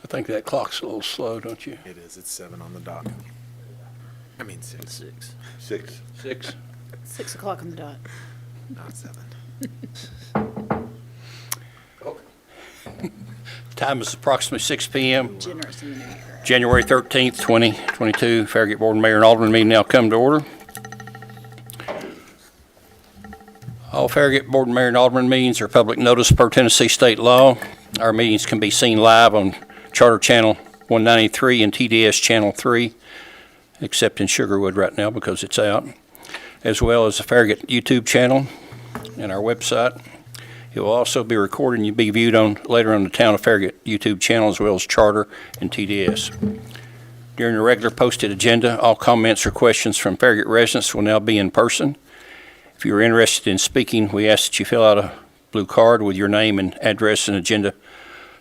I think that clock's a little slow, don't you? It is. It's 7 on the dot. I mean 6. 6. 6? 6 o'clock on the dot. Not 7. Time is approximately 6 p.m. Generous in the new year. January 13th, 2022. Farragut Board of Mayor and Alderman meeting now come to order. All Farragut Board of Mayor and Alderman meetings are public notice per Tennessee state law. Our meetings can be seen live on Charter Channel 193 and TDS Channel 3, except in Sugarwood right now because it's out, as well as the Farragut YouTube channel and our website. It will also be recorded and be viewed later on the Town of Farragut YouTube channel, as well as Charter and TDS. During the regular posted agenda, all comments or questions from Farragut residents will now be in person. If you are interested in speaking, we ask that you fill out a blue card with your name and address and agenda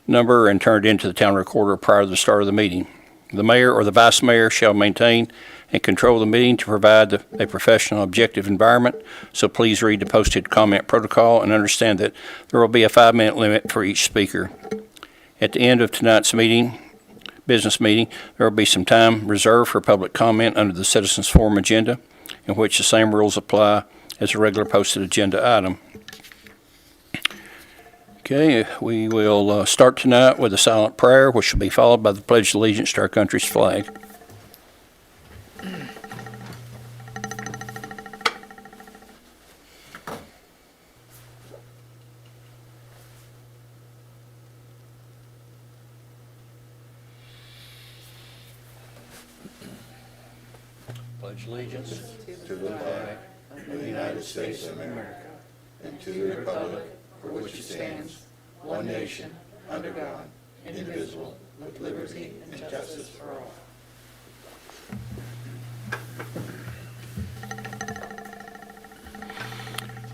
number and turn it into the town recorder prior to the start of the meeting. The mayor or the vice mayor shall maintain and control the meeting to provide a professional, objective environment. So please read the posted comment protocol and understand that there will be a 5-minute limit for each speaker. At the end of tonight's business meeting, there will be some time reserved for public comment under the Citizens Forum agenda, in which the same rules apply as a regular posted agenda item. Okay, we will start tonight with a silent prayer, which will be followed by the Pledge of Allegiance to our country's flag. Pledge allegiance To the flag of the United States of America and to the republic for which it stands, one nation, under God, indivisible, with liberty and justice for all.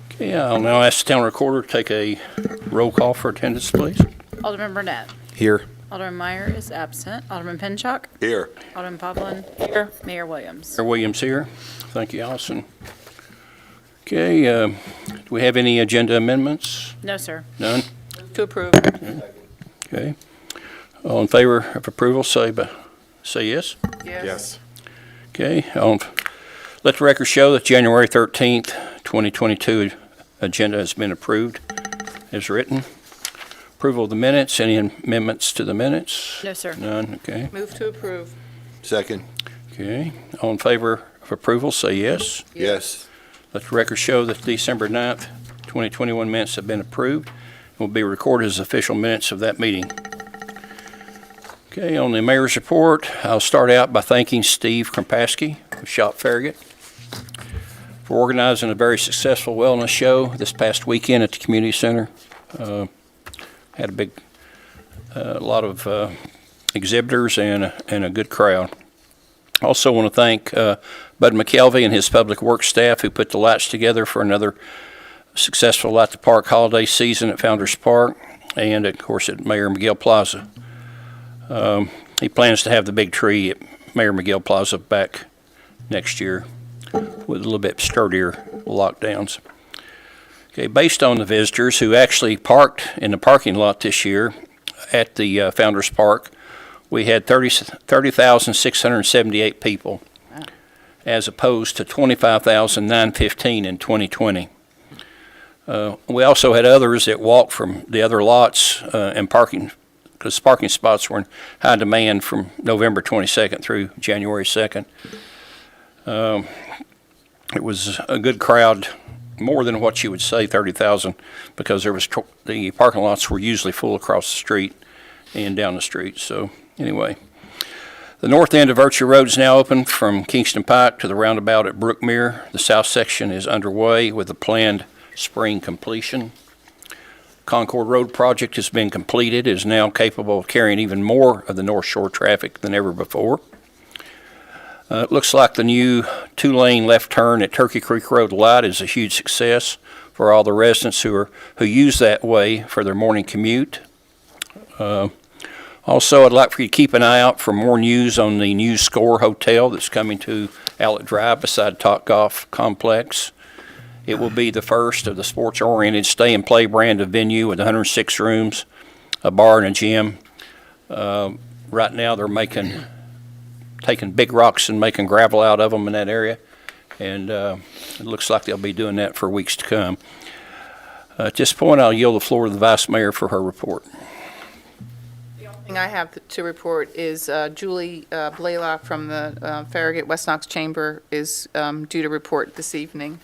Okay, I'll now ask the town recorder to take a roll call for attendance, please. Alderman Burnett. Here. Alderman Meyer is absent. Alderman Pinchuk. Here. Alderman Povlin. Here. Mayor Williams. Mayor Williams here. Thank you, Allison. Okay, do we have any agenda amendments? No, sir. None? To approve. Okay. All in favor of approval, say yes. Yes. Okay. Let the record show that January 13th, 2022 agenda has been approved as written. Approval of the minutes. Any amendments to the minutes? No, sir. None. Okay. Move to approve. Second. Okay. All in favor of approval, say yes. Yes. Let the record show that December 9th, 2021 minutes have been approved and will be recorded as official minutes of that meeting. Okay, on the mayor's report, I'll start out by thanking Steve Krompaski of Shop Farragut for organizing a very successful wellness show this past weekend at the community center. Had a lot of exhibitors and a good crowd. Also want to thank Bud McKelvey and his public works staff who put the lights together for another successful Light the Park holiday season at Founders Park and, of course, at Mayor McGill Plaza. He plans to have the big tree at Mayor McGill Plaza back next year with a little bit sturdier lockdowns. Okay, based on the visitors who actually parked in the parking lot this year at the Founders Park, we had 30,678 people, as opposed to 25,915 in 2020. We also had others that walked from the other lots and parking, because parking spots were in high demand from November 22nd through January 2nd. It was a good crowd, more than what you would say 30,000, because the parking lots were usually full across the street and down the street. So anyway, the north end of Virtue Road is now open from Kingston Pike to the roundabout at Brookmere. The south section is underway with a planned spring completion. Concord Road project has been completed. It is now capable of carrying even more of the North Shore traffic than ever before. It looks like the new 2-lane left turn at Turkey Creek Road Light is a huge success for all the residents who use that way for their morning commute. Also, I'd like for you to keep an eye out for more news on the new Score Hotel that's coming to Outlet Drive beside Topgolf Complex. It will be the first of the sports-oriented stay-and-play brand of venue with 106 rooms, a bar and a gym, Right now, they're taking big rocks and making gravel out of them in that area, and it looks like they'll be doing that for weeks to come. At this point, I'll yield the floor to the Vice Mayor for her report. Thing I have to report is Julie Blaylock from the Farragut West Knox Chamber is due to report this evening.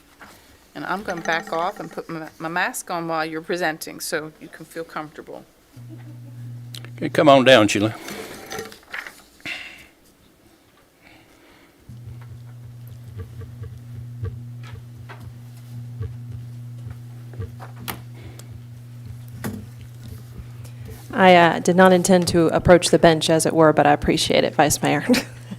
And I'm going to back off and put my mask on while you're presenting, so you can feel comfortable. Okay, come on down, Julie. I did not intend to approach the bench, as it were, but I appreciate it, Vice Mayor.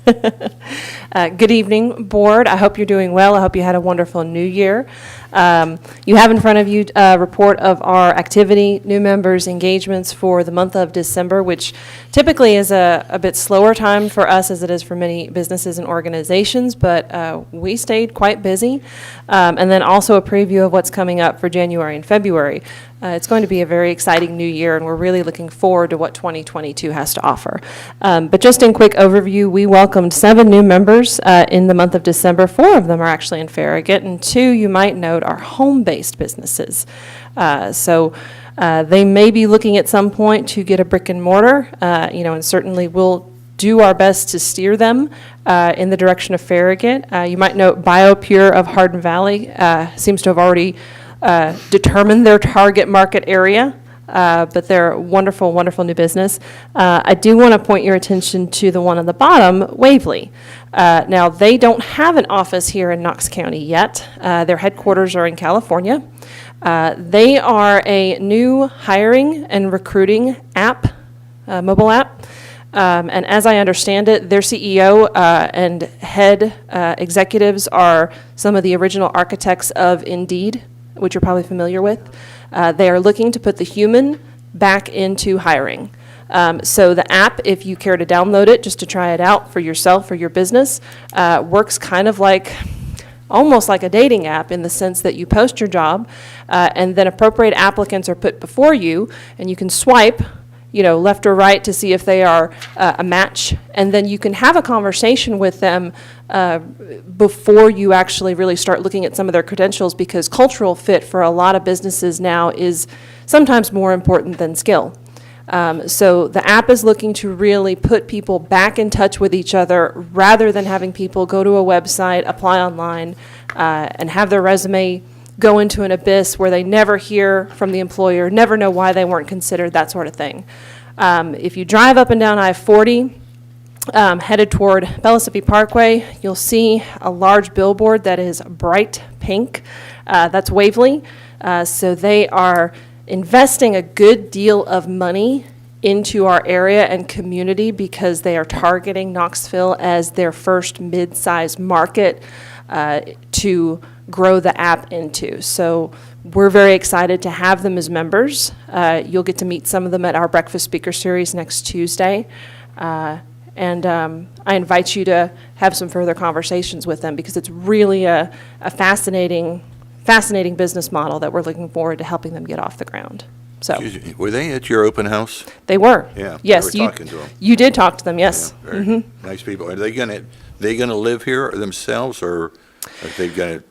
Good evening, Board. I hope you're doing well. I hope you had a wonderful New Year. You have in front of you a report of our activity, new members, engagements for the month of December, which typically is a bit slower time for us as it is for many businesses and organizations, but we stayed quite busy. And then also a preview of what's coming up for January and February. It's going to be a very exciting new year, and we're really looking forward to what 2022 has to offer. But just in quick overview, we welcomed 7 new members in the month of December. 4 of them are actually in Farragut, and 2, you might note, are home-based businesses. So they may be looking at some point to get a brick and mortar, and certainly we'll do our best to steer them in the direction of Farragut. You might note BioPure of Hardin Valley seems to have already determined their target market area, but they're wonderful, wonderful new business. I do want to point your attention to the one on the bottom, Waverly. Now, they don't have an office here in Knox County yet. Their headquarters are in California. They are a new hiring and recruiting app, mobile app. And as I understand it, their CEO and head executives are some of the original architects of Indeed, which you're probably familiar with. They are looking to put the human back into hiring. So the app, if you care to download it just to try it out for yourself or your business, works kind of like, almost like a dating app in the sense that you post your job and then appropriate applicants are put before you and you can swipe left or right to see if they are a match, and then you can have a conversation with them before you actually really start looking at some of their credentials, because cultural fit for a lot of businesses now is sometimes more important than skill. So the app is looking to really put people back in touch with each other rather than having people go to a website, apply online, and have their resume go into an abyss where they never hear from the employer, never know why they weren't considered, that sort of thing. If you drive up and down I-40, headed toward Bellisippi Parkway, you'll see a large billboard that is bright pink. That's Waverly. So they are investing a good deal of money into our area and community because they are targeting Knoxville as their first mid-sized market to grow the app into. So we're very excited to have them as members. You'll get to meet some of them at our Breakfast Speaker Series next Tuesday. And I invite you to have some further conversations with them because it's really a fascinating business model that we're looking forward to helping them get off the ground. So Excuse me, were they at your open house? they were. Yeah, Yes, we were talking to them. you did talk to them, yes. Yeah, very nice people. Are they gonna live here themselves, or are they gonna?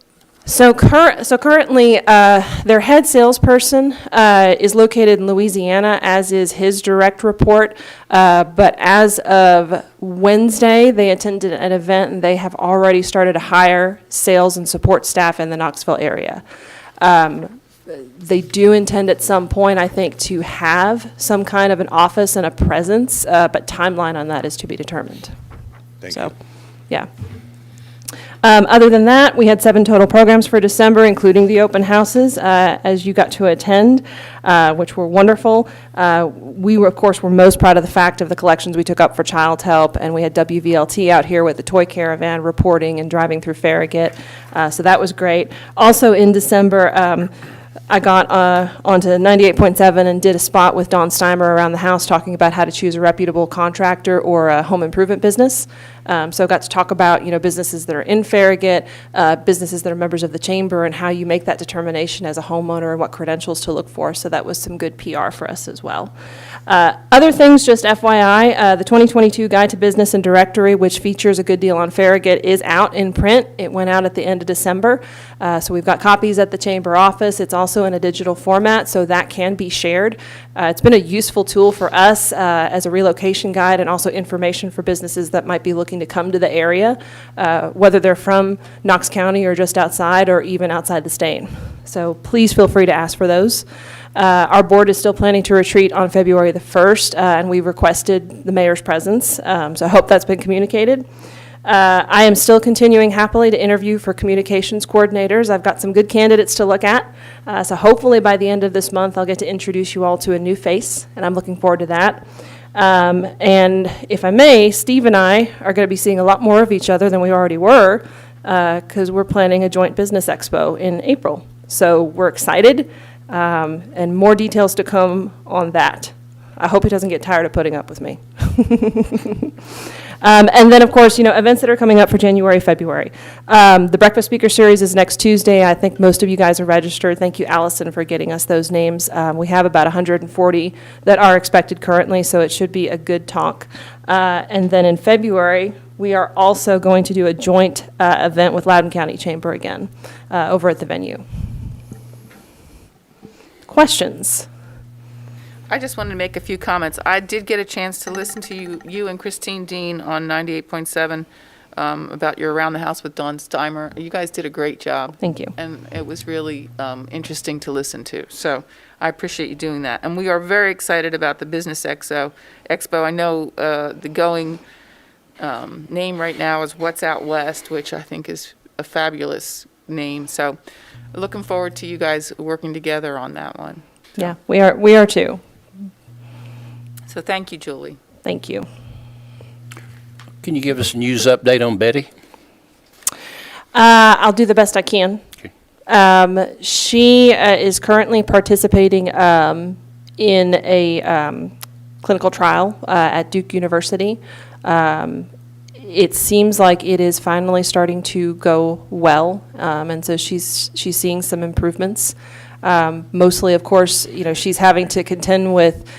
So currently, their head salesperson is located in Louisiana, as is his direct report. But as of Wednesday, they attended an event, and they have already started to hire sales and support staff in the Knoxville area. They do intend at some point, I think, to have some kind of an office and a presence, but timeline on that is to be determined. Thank So, you. yeah. Other than that, we had 7 total programs for December, including the open houses, as you got to attend, which were wonderful. We, of course, were most proud of the fact of the collections we took up for Child Help, and we had WVLT out here with the toy caravan reporting and driving through Farragut, so that was great. Also in December, I got onto 98.7 and did a spot with Don Steimer around the house talking about how to choose a reputable contractor or a home improvement business. So I got to talk about, businesses that are in Farragut, businesses that are members of the chamber, and how you make that determination as a homeowner and what credentials to look for. So that was some good PR for us as well. Other things, just FYI, the 2022 Guide to Business and Directory, which features a good deal on Farragut, is out in print. It went out at the end of December. So we've got copies at the chamber office. It's also in a digital format, so that can be shared. It's been a useful tool for us as a relocation guide and also information for businesses that might be looking to come to the area, whether they're from Knox County or just outside or even outside the state. So please feel free to ask for those. Our board is still planning to retreat on February the 1st, and we've requested the mayor's presence, so I hope that's been communicated. I am still continuing happily to interview for communications coordinators. I've got some good candidates to look at, so hopefully by the end of this month, I'll get to introduce you all to a new face, and I'm looking forward to that. And if I may, Steve and I are going to be seeing a lot more of each other than we already were, because we're planning a joint business expo in April. So we're excited. And more details to come on that. I hope he doesn't get tired of putting up with me. And then, of course, events that are coming up for January, February. The Breakfast Speaker Series is next Tuesday. I think most of you guys are registered. Thank you, Allison, for getting us those names. We have about 140 that are expected currently, so it should be a good talk. And then in February, we are also going to do a joint event with Loudoun County Chamber again over at the venue. Questions? I just wanted to make a few comments. I did get a chance to listen to you and Christine Dean on 98.7 about your Around the House with Dawn Steimer. You guys did a great job. Thank you. And it was really interesting to listen to. So I appreciate you doing that. And we are very excited about the Business Expo. I know the going name right now is What's Out West, which I think is a fabulous name. So looking forward to you guys working together on that one. Yeah, we are too. So thank you, Julie. Thank you. Can you give us a news update on Betty? I'll do the best I can. Okay. She is currently participating in a clinical trial at Duke University. It seems like it is finally starting to go well, and so she's seeing some improvements. Mostly, of course, she's having to contend with,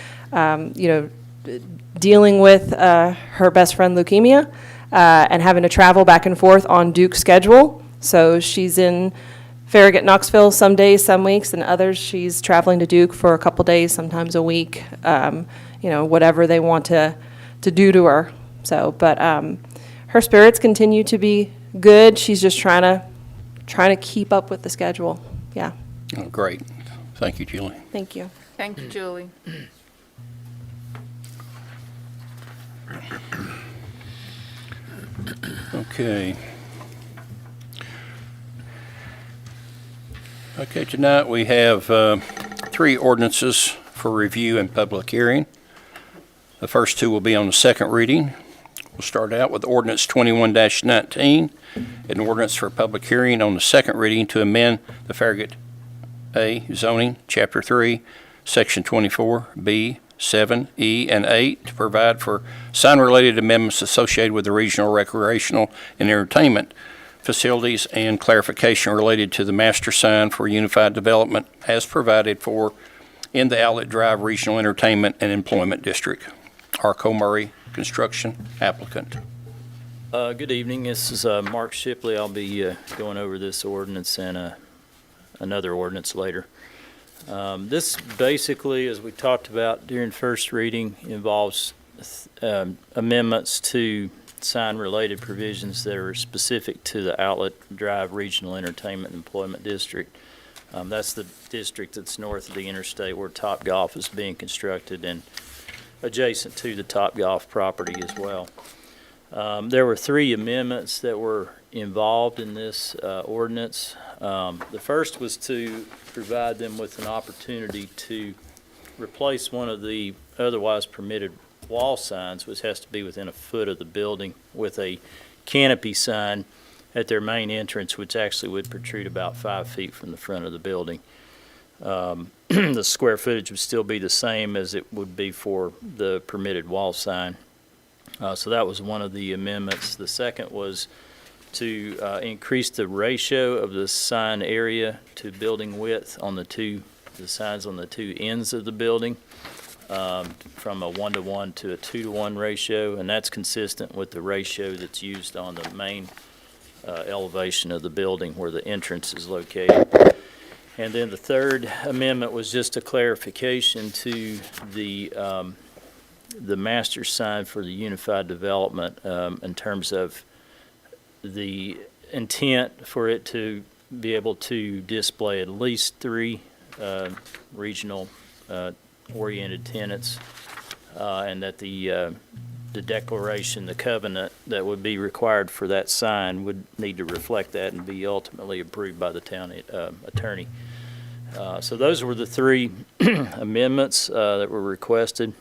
dealing with her best friend leukemia and having to travel back and forth on Duke's schedule. So she's in Farragut, Knoxville some days, some weeks, and others she's traveling to Duke for a couple days, sometimes a week. Whatever they want to do to her. So, but her spirits continue to be good. She's just trying to keep up with the schedule. Yeah. Oh, great. Thank you, Julie. Thank you. Thank you, Julie. Okay. Okay, tonight we have 3 ordinances for review and public hearing. The first 2 will be on the second reading. We'll start out with Ordinance 21-19, an ordinance for public hearing on the second reading to amend the Farragut A zoning, Chapter 3, Section 24, B, 7, E, and 8 to provide for sign-related amendments associated with the regional recreational and entertainment facilities and clarification related to the master sign for unified development as provided for in the Outlet Drive Regional Entertainment and Employment District. Arco Murray Construction applicant. Good evening. This is Mark Shipley. I'll be going over this ordinance and another ordinance later. This basically, as we talked about during first reading, involves amendments to sign-related provisions that are specific to the Outlet Drive Regional Entertainment and Employment District. That's the district that's north of the interstate where Topgolf is being constructed and adjacent to the Topgolf property as well. There were 3 amendments that were involved in this ordinance. The first was to provide them with an opportunity to replace one of the otherwise permitted wall signs, which has to be within a foot of the building, with a canopy sign at their main entrance, which actually would protrude about 5 feet from the front of the building. The square footage would still be the same as it would be for the permitted wall sign. So that was one of the amendments. The second was to increase the ratio of the sign area to building width on the signs on the 2 ends of the building. from a 1-to-1 to a 2-to-1 ratio, and that's consistent with the ratio that's used on the main elevation of the building where the entrance is located. And then the third amendment was just a clarification to the master sign for the unified development in terms of the intent for it to be able to display at least 3 regional oriented tenants, and that the declaration, the covenant that would be required for that sign would need to reflect that and be ultimately approved by the town attorney. So those were the 3 amendments that were requested.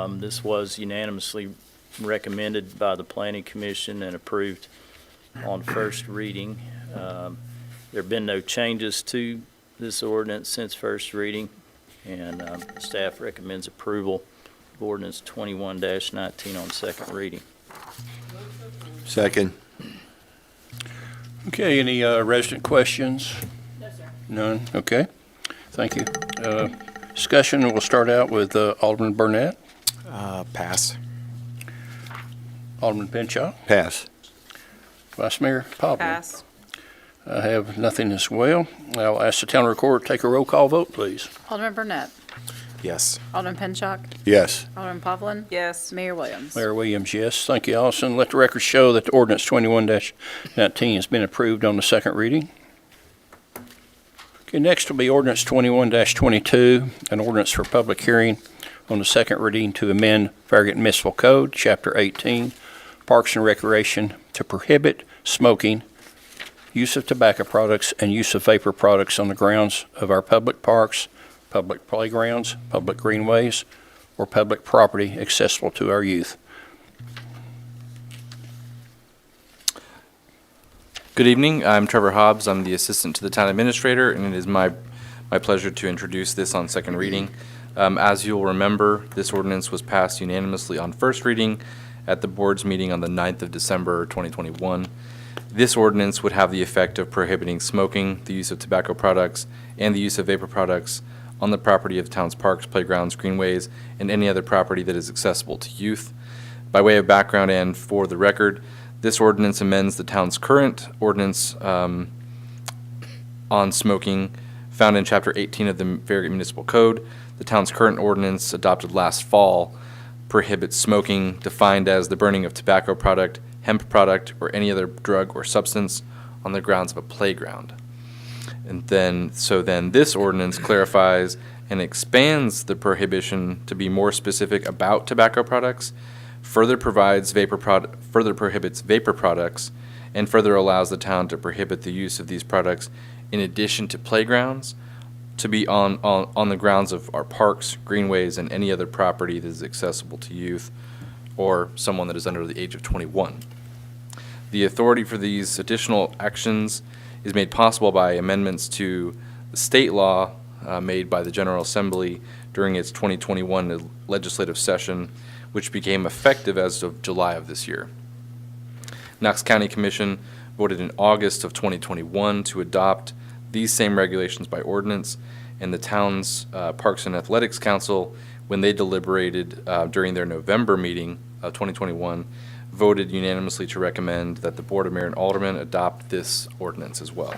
This was unanimously recommended by the Planning Commission and approved on first reading. There have been no changes to this ordinance since first reading, and staff recommends approval of ordinance 21-19 on second reading. Second. Okay, any resident questions? No, sir. None? Okay, thank you. Discussion, we'll start out with Alderman Burnett, Pass. Alderman Pinchot, Pass. Vice Mayor Poplin. Pass. I have nothing as well. I'll ask the town recorder to take a roll call vote, please. Alderman Burnett. Yes. Alderman Pinchot. Yes. Alderman Povlin. Yes. Mayor Williams. Mayor Williams, yes. Thank you, Allison. Let the record show that the ordinance 21-19 has been approved on the second reading. Okay, next will be ordinance 21-22, an ordinance for public hearing on the second reading to amend Farragut Municipal Code, Chapter 18, Parks and Recreation, to prohibit smoking, use of tobacco products, and use of vapor products on the grounds of our public parks, public playgrounds, public greenways, or public property accessible to our youth. Good evening. I'm Trevor Hobbs. I'm the assistant to the town administrator, and it is my pleasure to introduce this on second reading. As you'll remember, this ordinance was passed unanimously on first reading at the board's meeting on the 9th of December 2021. This ordinance would have the effect of prohibiting smoking, the use of tobacco products, and the use of vapor products on the property of the town's parks, playgrounds, greenways, and any other property that is accessible to youth. By way of background and for the record, this ordinance amends the town's current ordinance on smoking found in Chapter 18 of the Farragut Municipal Code. The town's current ordinance, adopted last fall, prohibits smoking, defined as the burning of tobacco product, hemp product, or any other drug or substance on the grounds of a playground. And then this ordinance clarifies and expands the prohibition to be more specific about tobacco products, further prohibits vapor products, and further allows the town to prohibit the use of these products in addition to playgrounds, to be on the grounds of our parks, greenways, and any other property that is accessible to youth or someone that is under the age of 21. The authority for these additional actions is made possible by amendments to the state law made by the General Assembly during its 2021 legislative session, which became effective as of July of this year. Knox County Commission voted in August of 2021 to adopt these same regulations by ordinance, and the town's Parks and Athletics Council, when they deliberated during their November meeting of 2021, voted unanimously to recommend that the Board of Mayor and Aldermen adopt this ordinance as well.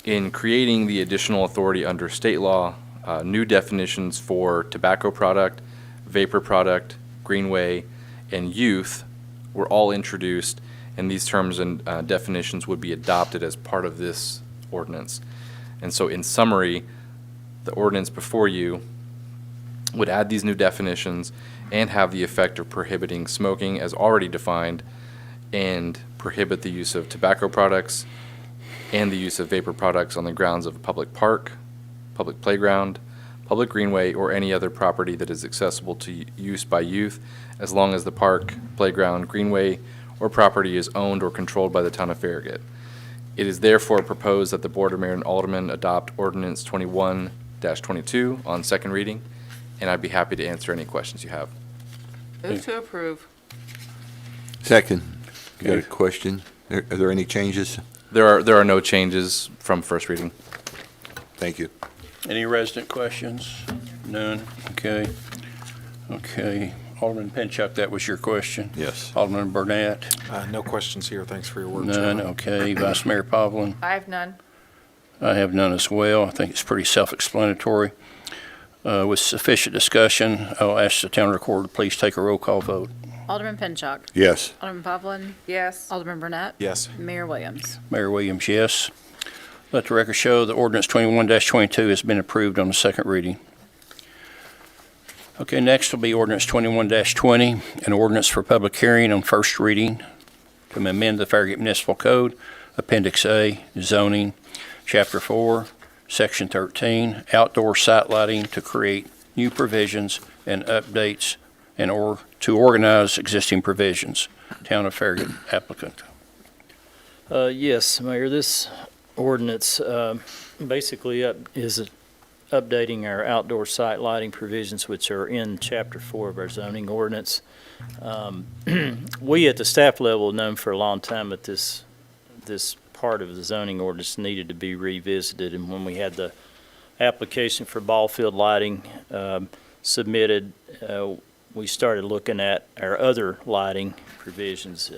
In creating the additional authority under state law, new definitions for tobacco product, vapor product, greenway, and youth were all introduced, and these terms and definitions would be adopted as part of this ordinance. And so in summary, the ordinance before you would add these new definitions and have the effect of prohibiting smoking as already defined, and prohibit the use of tobacco products and the use of vapor products on the grounds of a public park, public playground, public greenway, or any other property that is accessible to use by youth, as long as the park, playground, greenway, or property is owned or controlled by the town of Farragut. It is therefore proposed that the Board of Mayor and Aldermen adopt Ordinance 21-22 on second reading, and I'd be happy to answer any questions you have. Move to approve. Second. You got a question? Are there any changes? There are no changes from first reading. Thank you. Any resident questions? None? Okay. Okay. Alderman Pinchuk, that was your question? Yes. Alderman Burnett? No questions here. Thanks for your work, None? Chairman. Okay. Vice Mayor Pavlin? I have none. I have none as well. I think it's pretty self-explanatory. With sufficient discussion, I'll ask the town recorder to please take a roll call vote. Alderman Pinchuk. Yes. Alderman Pavlin. Yes. Alderman Burnett. Yes. Mayor Williams. Mayor Williams, yes. Let the record show that ordinance 21-22 has been approved on the second reading. Okay, next will be ordinance 21-20, an ordinance for public hearing on first reading to amend the Farragut Municipal Code, Appendix A, zoning, Chapter 4, Section 13, outdoor site lighting to create new provisions and updates and/or to organize existing provisions. Town of Farragut applicant. Yes, Mayor, this ordinance basically is updating our outdoor site lighting provisions, which are in Chapter 4 of our zoning ordinance. We at the staff level have known for a long time that this part of the zoning ordinance needed to be revisited, and when we had the application for ball field lighting submitted, we started looking at our other lighting provisions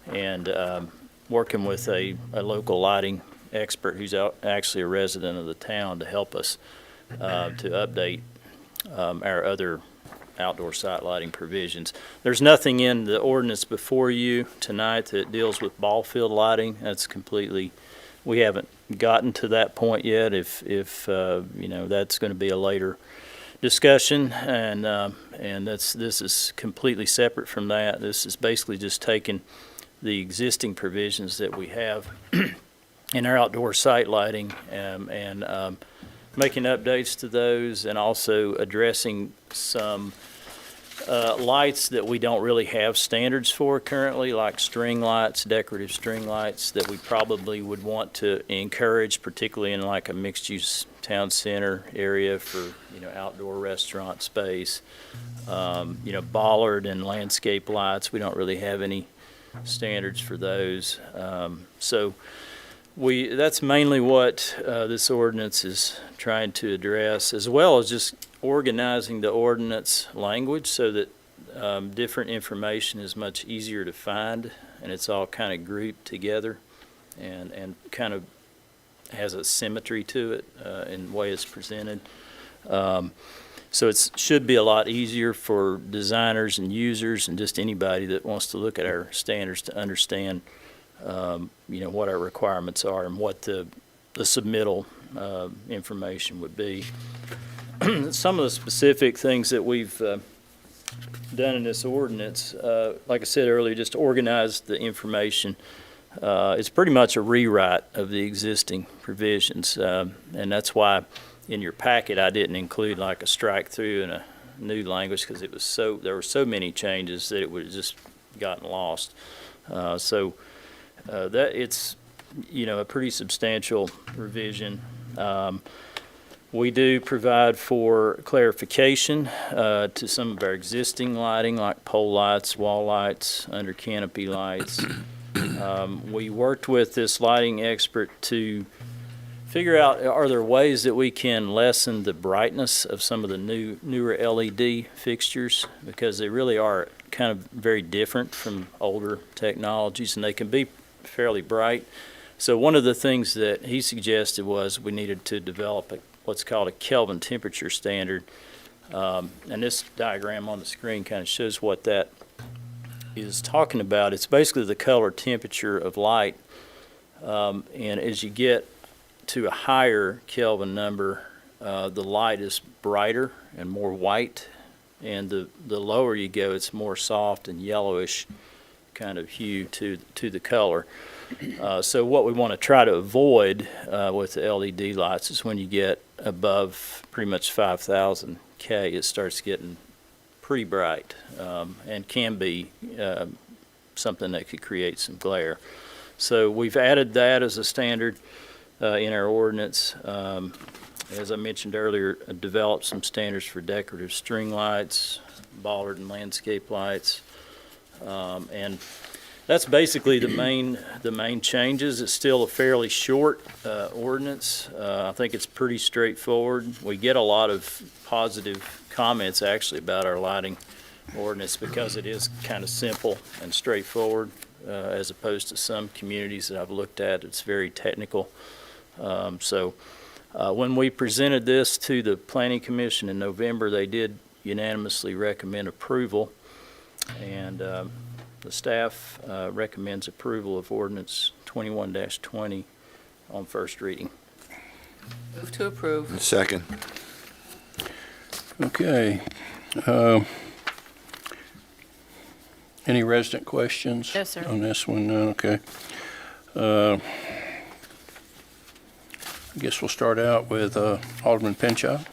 and working with a local lighting expert who's actually a resident of the town to help us to update our other outdoor site lighting provisions. There's nothing in the ordinance before you tonight that deals with ball field lighting. That's completely, we haven't gotten to that point yet. If you know, that's going to be a later discussion, and this is completely separate from that. This is basically just taking the existing provisions that we have in our outdoor site lighting and making updates to those, and also addressing some lights that we don't really have standards for currently, like string lights, decorative string lights, that we probably would want to encourage, particularly in like a mixed-use town center area for, you know, outdoor restaurant space. You know, bollard and landscape lights, we don't really have any standards for those. So that's mainly what this ordinance is trying to address, as well as just organizing the ordinance language so that different information is much easier to find, and it's all kind of grouped together and kind of has a symmetry to it in the way it's presented. So it should be a lot easier for designers and users and just anybody that wants to look at our standards to understand you know, what our requirements are and what the submittal information would be. Some of the specific things that we've done in this ordinance, like I said earlier, just organize the information. It's pretty much a rewrite of the existing provisions, and that's why in your packet I didn't include like a strike through and a new language, because it was there were so many changes that it would have just gotten lost. So that it's, you know, a pretty substantial revision. We do provide for clarification to some of our existing lighting, like pole lights, wall lights, under canopy lights. We worked with this lighting expert to figure out, are there ways that we can lessen the brightness of some of the newer LED fixtures, because they really are kind of very different from older technologies, and they can be fairly bright. So one of the things that he suggested was we needed to develop what's called a Kelvin temperature standard, and this diagram on the screen kind of shows what that is talking about. It's basically the color temperature of light, and as you get to a higher Kelvin number, the light is brighter and more white, and the lower you go, it's more soft and yellowish kind of hue to the color. So what we want to try to avoid with the LED lights is when you get above pretty much 5,000 K, it starts getting pretty bright, and can be something that could create some glare. So we've added that as a standard in our ordinance. As I mentioned earlier, developed some standards for decorative string lights, bollard and landscape lights, and That's basically the main changes. It's still a fairly short ordinance. I think it's pretty straightforward. We get a lot of positive comments actually about our lighting ordinance because it is kind of simple and straightforward as opposed to some communities that I've looked at. It's very technical. When we presented this to the Planning Commission in November, they did unanimously recommend approval, and the staff recommends approval of ordinance 21-20 on first reading. Move to approve. Second. Okay. Any resident questions? No, sir. On this one? No, okay. I guess we'll start out with Alderman Pinchot.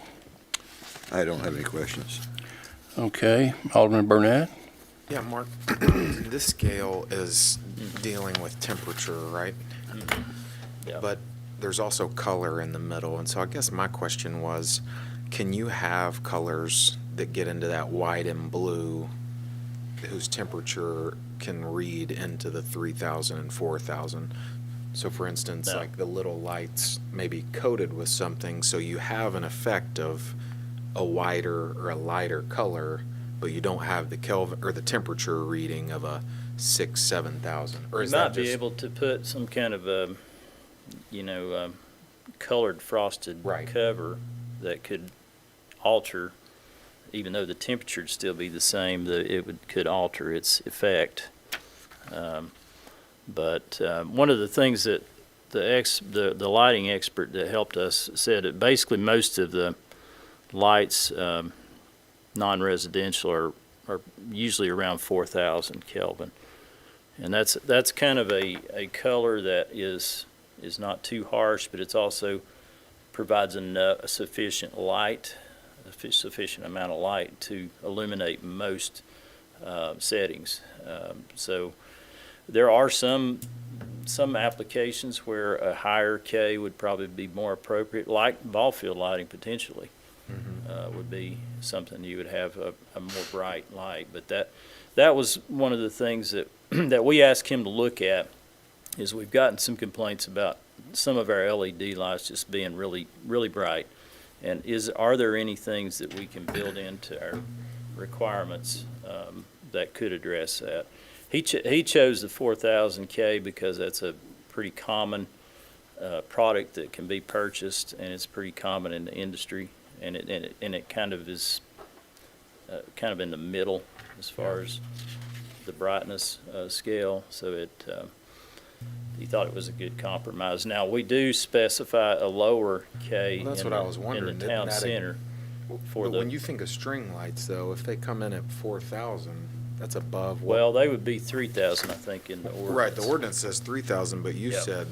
I don't have any questions. Okay. Alderman Burnett? Yeah, Mark, this scale is dealing with temperature, right? Yeah. But there's also color in the middle, and so I guess my question was, can you have colors that get into that white and blue whose temperature can read into the 3,000 and 4,000? So for instance, No. like the little lights may be coated with something, so you have an effect of a whiter or a lighter color, but you don't have the Kelvin or the temperature reading of a 6,000, 7,000. Or You is might that be just able to put some kind of a, colored frosted Right. cover that could alter, even though the temperature would still be the same, could alter its effect. But one of the things that the lighting expert that helped us said that basically most of the lights, non-residential, are usually around 4,000 Kelvin. And that's kind of a color that is not too harsh, but it's also provides a sufficient light, a sufficient amount of light to illuminate most settings. So there are some applications where a higher K would probably be more appropriate, like ball field lighting potentially. Would be something you would have a more bright light. But that was one of the things that that we asked him to look at, is we've gotten some complaints about some of our LED lights just being really, really bright. And are there any things that we can build into our requirements that could address that? He chose the 4,000 K because that's a pretty common product that can be purchased, and it's pretty common in the industry. And it kind of is kind of in the middle as far as the brightness scale. So he thought it was a good compromise. Now, we do specify a lower K Well, that's in what I was the wondering. town Isn't that center for But the. when you think of string lights, though, if they come in at 4,000, that's above what? Well, they would be 3,000, I think, in the ordinance. Right, the ordinance says 3,000, but you Yep. said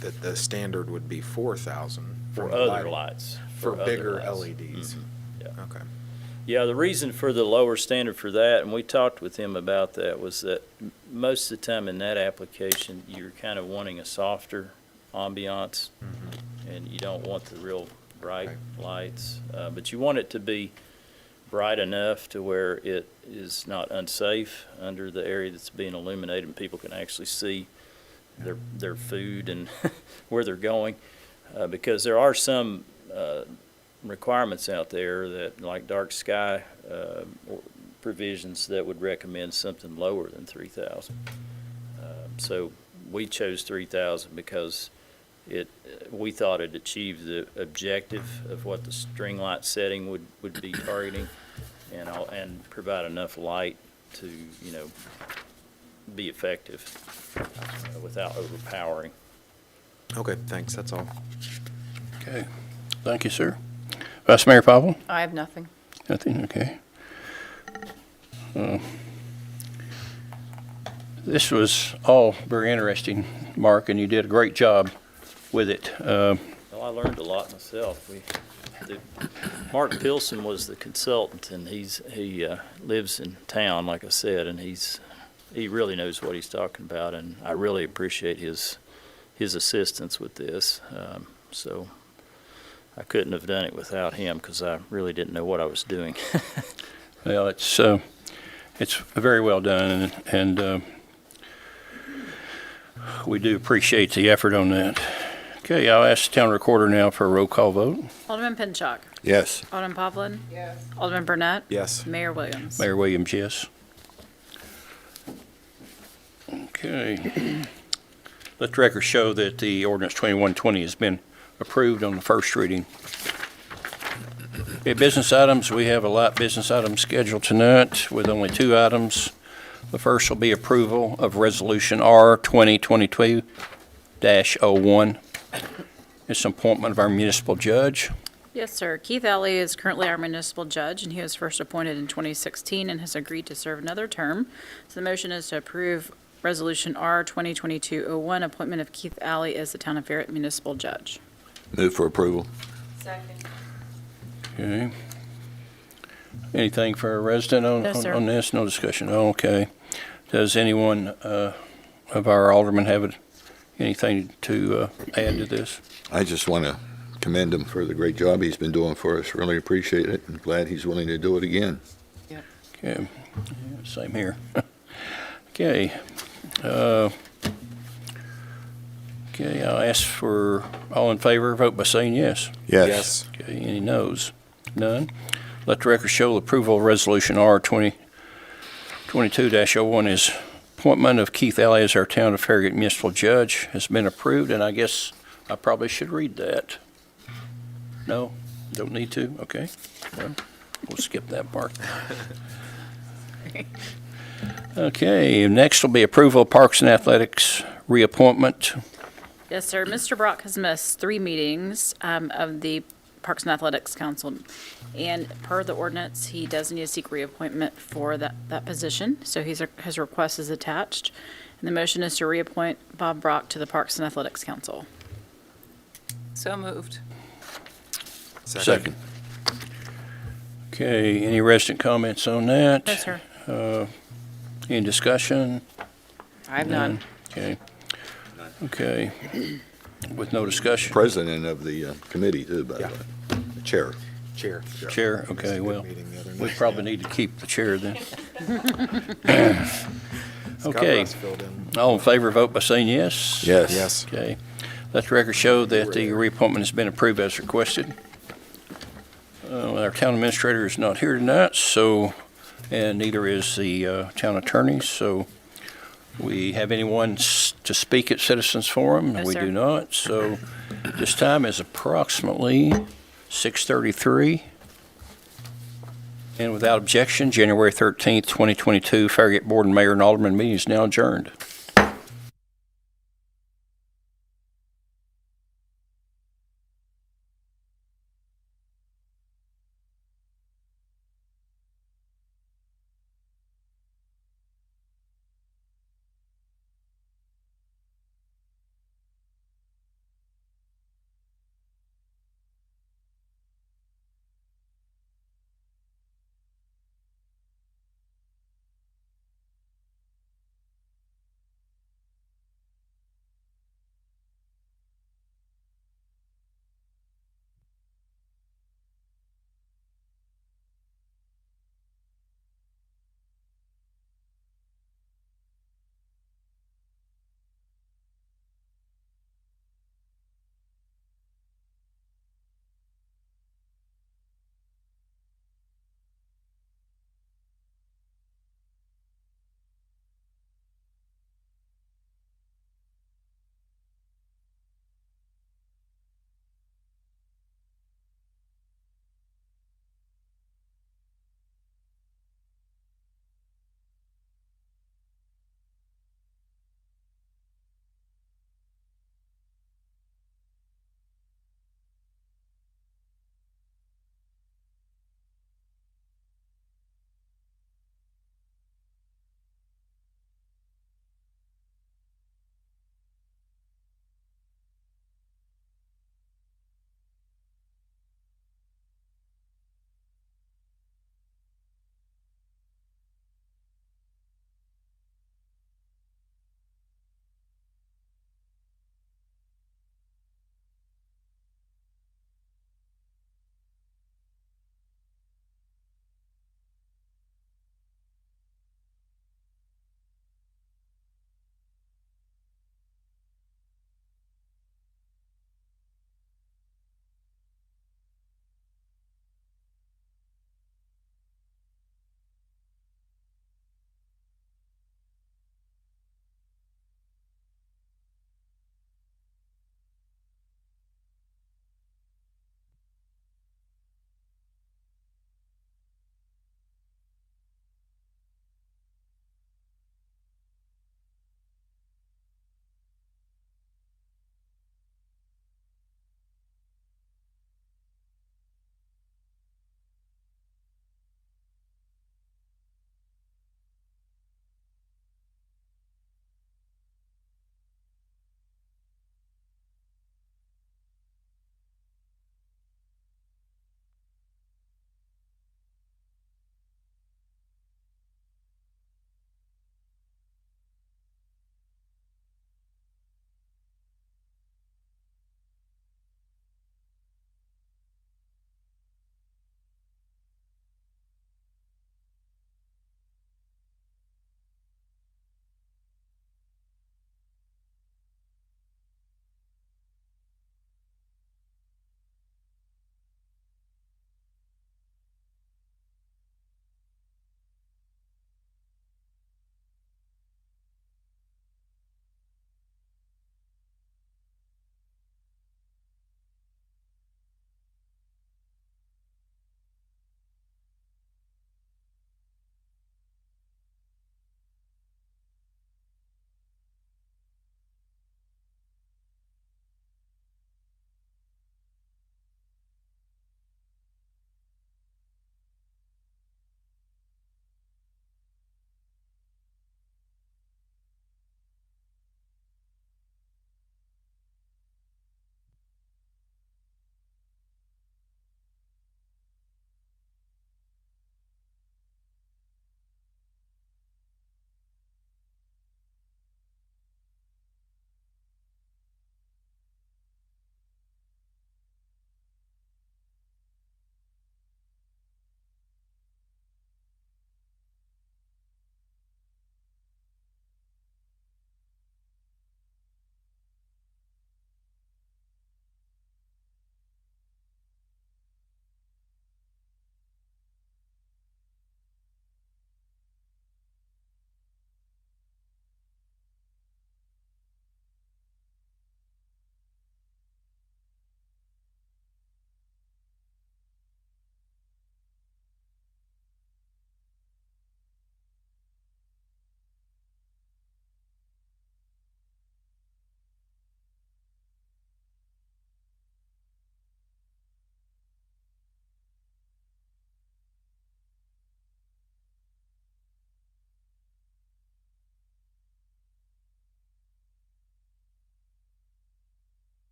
that the standard would be 4,000 For the other lighting. lights. For other bigger lights. LEDs. Yeah. Okay. Yeah, the reason for the lower standard for that, and we talked with him about that, was that most of the time in that application, you're kind of wanting a softer ambiance, and you don't want the real bright Okay. lights, but you want it to be bright enough to where it is not unsafe under the area that's being illuminated, and people can actually see their food and where they're going, because there are some requirements out there that, like dark sky provisions, that would recommend something lower than 3,000. So we chose 3,000 because we thought it achieved the objective of what the string light setting would be targeting, and provide enough light to be effective without overpowering. Okay, thanks, that's all. Okay. Thank you, sir. Vice Mayor Pavel? I have nothing. Nothing, okay. This was all very interesting, Mark, and you did a great job with it. Well, I learned a lot myself. Mark Pilson was the consultant, and he lives in town, like I said, and he really knows what he's talking about, and I really appreciate his assistance with this. So I couldn't have done it without him, because I really didn't know what I was doing. Well, it's very well done, and We do appreciate the effort on that. Okay, I'll ask the town recorder now for a roll call vote. Alderman Pinchuk. Yes. Alderman Povlin. Yes. Alderman Burnett. Yes. Mayor Williams. Mayor Williams, yes. Okay. Let the record show that the ordinance 2120 has been approved on the first reading. Okay, business items, we have a light business item scheduled tonight with only 2 items. The first will be approval of Resolution R 2022-01. It's an appointment of our municipal judge. Yes, sir. Keith Alley is currently our municipal judge, and he was first appointed in 2016 and has agreed to serve another term. So the motion is to approve Resolution R 2022-01, appointment of Keith Alley as the Town of Farragut municipal judge. Move for approval. Okay. Anything for a resident on, No, sir. on this? No discussion. Okay. Does anyone of our aldermen have anything to add to this? I just want to commend him for the great job he's been doing for us. Really appreciate it. I'm glad he's willing to do it again. Okay. Yeah, same here. Okay. Okay, I'll ask for all in favor, vote by saying yes. Yes. Okay, any noes? None. Let the record show approval of Resolution R 2022-01 is appointment of Keith Alley as our Town of Farragut municipal judge has been approved, and I guess I probably should read that. No? Don't need to? Okay. Well, we'll skip that part. Okay, next will be approval of Parks and Athletics reappointment. Yes, sir. Mr. Brock has missed 3 meetings of the Parks and Athletics Council. And per the ordinance, he does need to seek reappointment for that position. So his request is attached. And the motion is to reappoint Bob Brock to the Parks and Athletics Council. So moved. Second. Okay, any resident comments on that? No, sir. Any discussion? I have none. Okay. Okay. With no discussion? President of the committee, too, by the Yeah. way. The chair. Chair. Chair, okay, well, Meeting the other we night. probably need to keep the chair then. Scott Okay. Russ filled in. All in favor, vote by saying yes. Yes. Yes. Okay. Let the record show that the reappointment has been approved as requested. Our town administrator is not here tonight, so, and neither is the town attorney, so we have anyone to speak at Citizens Forum? No, We sir. do not, so this time is approximately 6:33. And without objection, January 13th, 2022, Farragut Board and Mayor and Alderman meeting is now adjourned.